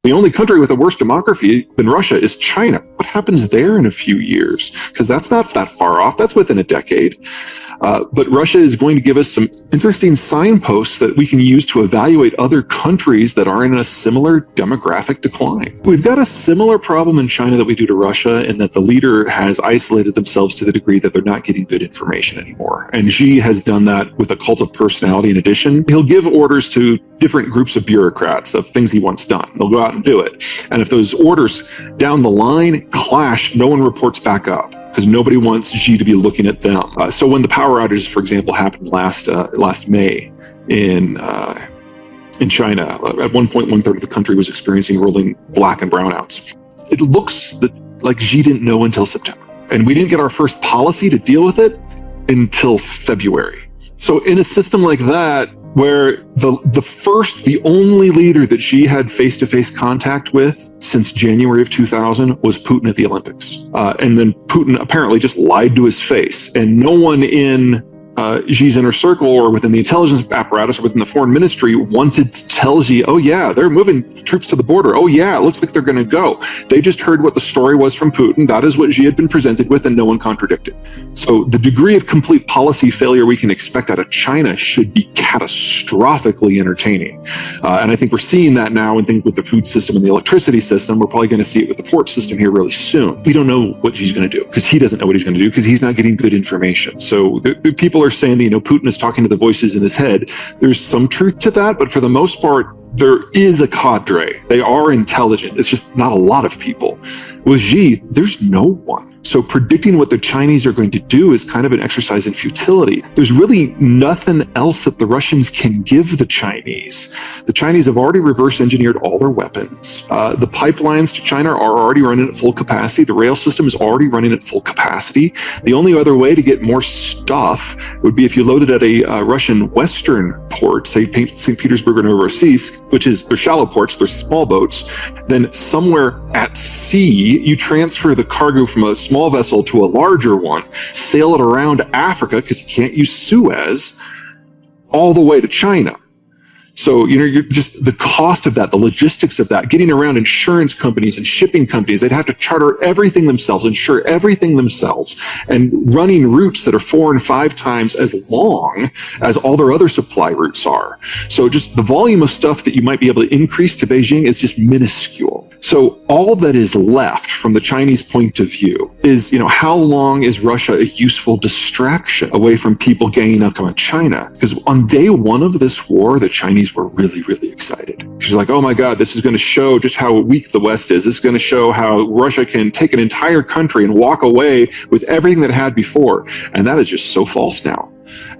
The only country with a worse demography than Russia is China. What happens there in a few years? Because that's not that far off. That's within a decade. But Russia is going to give us some interesting signposts that we can use to evaluate other countries that are in a similar demographic decline. We've got a similar problem in China that we do to Russia, in that the leader has isolated themselves to the degree that they're not getting good information anymore. And Xi has done that with a cult of personality in addition. He'll give orders to different groups of bureaucrats of things he wants done. They'll go out and do it. And if those orders down the line clash, no one reports back up, because nobody wants Xi to be looking at them. So when the power outages, for example, happened last May in China, at one point, 1/3 of the country was experiencing rolling black and brownouts. It looks like Xi didn't know until September. And we didn't get our first policy to deal with it until February. So in a system like that, where the only leader that Xi had face-to-face contact with since January of 2000 was Putin at the Olympics. And then Putin apparently just lied to his face, and no one in Xi's inner circle or within the intelligence apparatus or within the foreign ministry wanted to tell Xi, oh yeah, they're moving troops to the border. Oh yeah, it looks like they're going to go. They just heard what the story was from Putin. That is what Xi had been presented with, and no one contradicted. So the degree of complete policy failure we can expect out of China should be catastrophically entertaining. And I think we're seeing that now in things with the food system and the electricity system. We're probably going to see it with the port system here really soon. We don't know what Xi's going to do, because he doesn't know what he's going to do, because he's not getting good information. So the people are saying that, Putin is talking to the voices in his head. There's some truth to that, but for the most part, there is a cadre. They are intelligent. It's just not a lot of people. With Xi, there's no one. So predicting what the Chinese are going to do is kind of an exercise in futility. There's really nothing else that the Russians can give the Chinese. The Chinese have already reverse engineered all their weapons. The pipelines to China are already running at full capacity. The rail system is already running at full capacity. The only other way to get more stuff would be if you loaded at a Russian western port, say St. Petersburg or Novorossiysk, which is, they're shallow ports, they're small boats. Then somewhere at sea, you transfer the cargo from a small vessel to a larger one, sail it around Africa, because you can't use Suez, all the way to China. So, you're just the cost of that, the logistics of that, getting around insurance companies and shipping companies, they'd have to charter everything themselves, insure everything themselves, and running routes that are 4 and 5 times as long as all their other supply routes are. So just the volume of stuff that you might be able to increase to Beijing is just minuscule. So all that is left from the Chinese point of view is, how long is Russia a useful distraction away from people ganging up on China? Because on day one of this war, the Chinese were really, really excited. She's like, oh my God, this is going to show just how weak the West is. This is going to show how Russia can take an entire country and walk away with everything that it had before. And that is just so false now.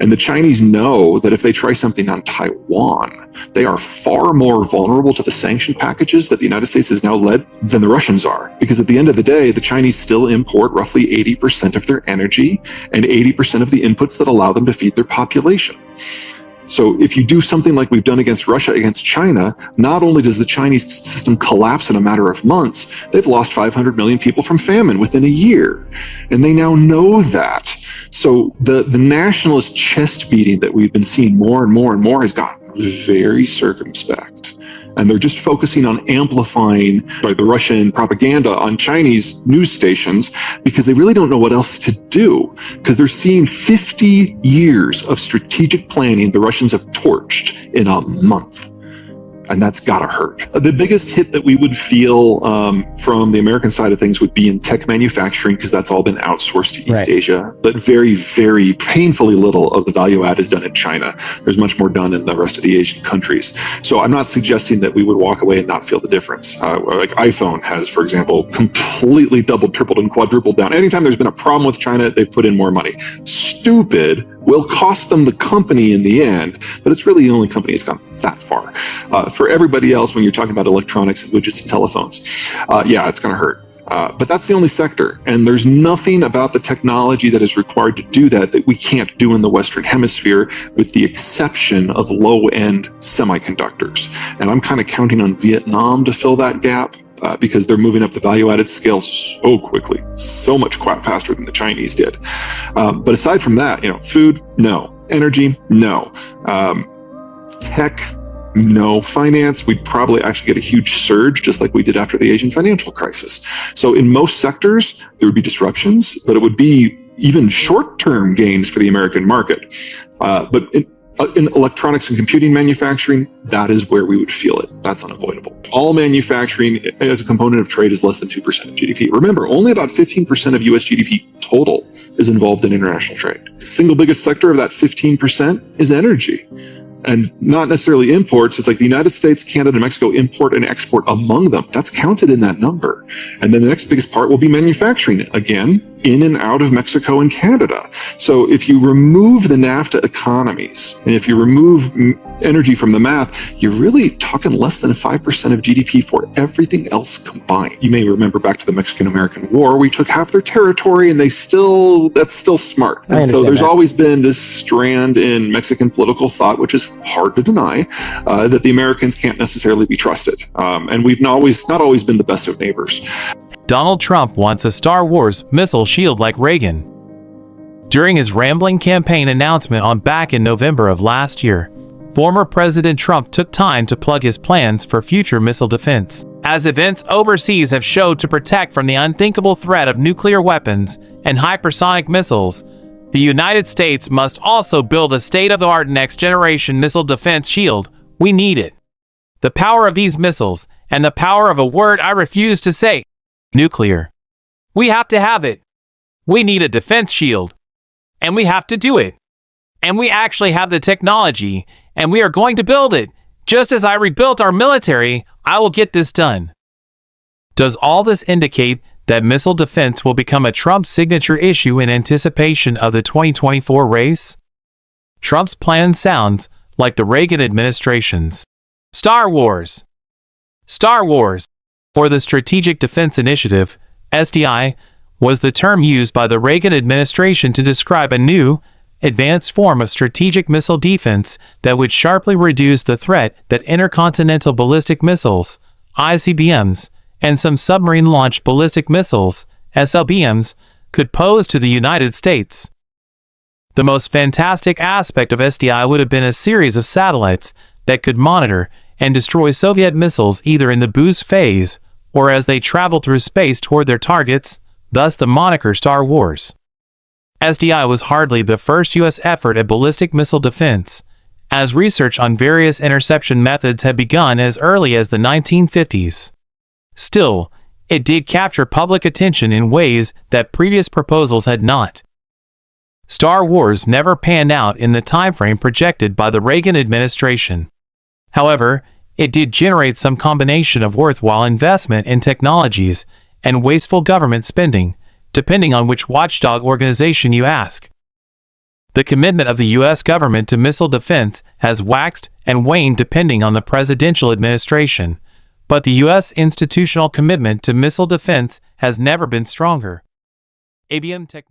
And the Chinese know that if they try something on Taiwan, they are far more vulnerable to the sanction packages that the United States has now led than the Russians are. Because at the end of the day, the Chinese still import roughly 80% of their energy and 80% of the inputs that allow them to feed their population. So if you do something like we've done against Russia, against China, not only does the Chinese system collapse in a matter of months, they've lost 500 million people from famine within a year. And they now know that. So the nationalist chest beating that we've been seeing more and more and more has gotten very circumspect. And they're just focusing on amplifying the Russian propaganda on Chinese news stations because they really don't know what else to do, because they're seeing 50 years of strategic planning the Russians have torched in a month. And that's gotta hurt. The biggest hit that we would feel from the American side of things would be in tech manufacturing, because that's all been outsourced to East Asia. But very, very painfully little of the value add is done in China. There's much more done in the rest of the Asian countries. So I'm not suggesting that we would walk away and not feel the difference. Like iPhone has, for example, completely doubled, tripled, and quadrupled down. Anytime there's been a problem with China, they put in more money. Stupid will cost them the company in the end, but it's really the only company that's gone that far. For everybody else, when you're talking about electronics and widgets and telephones, yeah, it's going to hurt. But that's the only sector. And there's nothing about the technology that is required to do that that we can't do in the Western Hemisphere, with the exception of low-end semiconductors. And I'm kind of counting on Vietnam to fill that gap. Because they're moving up the value-added scale so quickly, so much faster than the Chinese did. But aside from that, food, no. Energy, no. Tech, No. Finance, we'd probably actually get a huge surge, just like we did after the Asian financial crisis. So in most sectors, there would be disruptions, but it would be even short-term gains for the American market. But in electronics and computing manufacturing, that is where we would feel it. That's unavoidable. All manufacturing as a component of trade is less than 2% of GDP. Remember, only about 15% of US GDP total is involved in international trade. The single biggest sector of that 15% is energy. And not necessarily imports. It's like the United States, Canada, and Mexico import and export among them. That's counted in that number. And then the next biggest part will be manufacturing, again, in and out of Mexico and Canada. So if you remove the NAFTA economies, and if you remove energy from the math, you're really talking less than 5% of GDP for everything else combined. You may remember back to the Mexican-American War, we took half their territory and that's still smart. And so there's always been this strand in Mexican political thought, which is hard to deny, that the Americans can't necessarily be trusted. And we've not always been the best of neighbors. Donald Trump wants a Star Wars missile shield like Reagan. During his rambling campaign announcement back in November of last year, former President Trump took time to plug his plans for future missile defense. As events overseas have showed to protect from the unthinkable threat of nuclear weapons and hypersonic missiles, the United States must also build a state-of-the-art next-generation missile defense shield. We need it. The power of these missiles, and the power of a word I refuse to say: nuclear. We have to have it. We need a defense shield. And we have to do it. And we actually have the technology, and we are going to build it. Just as I rebuilt our military, I will get this done. Does all this indicate that missile defense will become a Trump signature issue in anticipation of the 2024 race? Trump's plan sounds like the Reagan administration's. Star Wars. Star Wars, or the Strategic Defense Initiative, SDI, was the term used by the Reagan administration to describe a new, advanced form of strategic missile defense that would sharply reduce the threat that intercontinental ballistic missiles, ICBMs, and some submarine-launched ballistic missiles, SLBMs, could pose to the United States. The most fantastic aspect of SDI would have been a series of satellites that could monitor and destroy Soviet missiles either in the boost phase or as they travel through space toward their targets, thus the moniker Star Wars. SDI was hardly the first U.S. effort at ballistic missile defense, as research on various interception methods had begun as early as the 1950s. Still, it did capture public attention in ways that previous proposals had not. Star Wars never panned out in the timeframe projected by the Reagan administration. However, it did generate some combination of worthwhile investment in technologies and wasteful government spending, depending on which watchdog organization you ask. The commitment of the U.S. government to missile defense has waxed and waned depending on the presidential administration, but the U.S. institutional commitment to missile defense has never been stronger. ABM Technology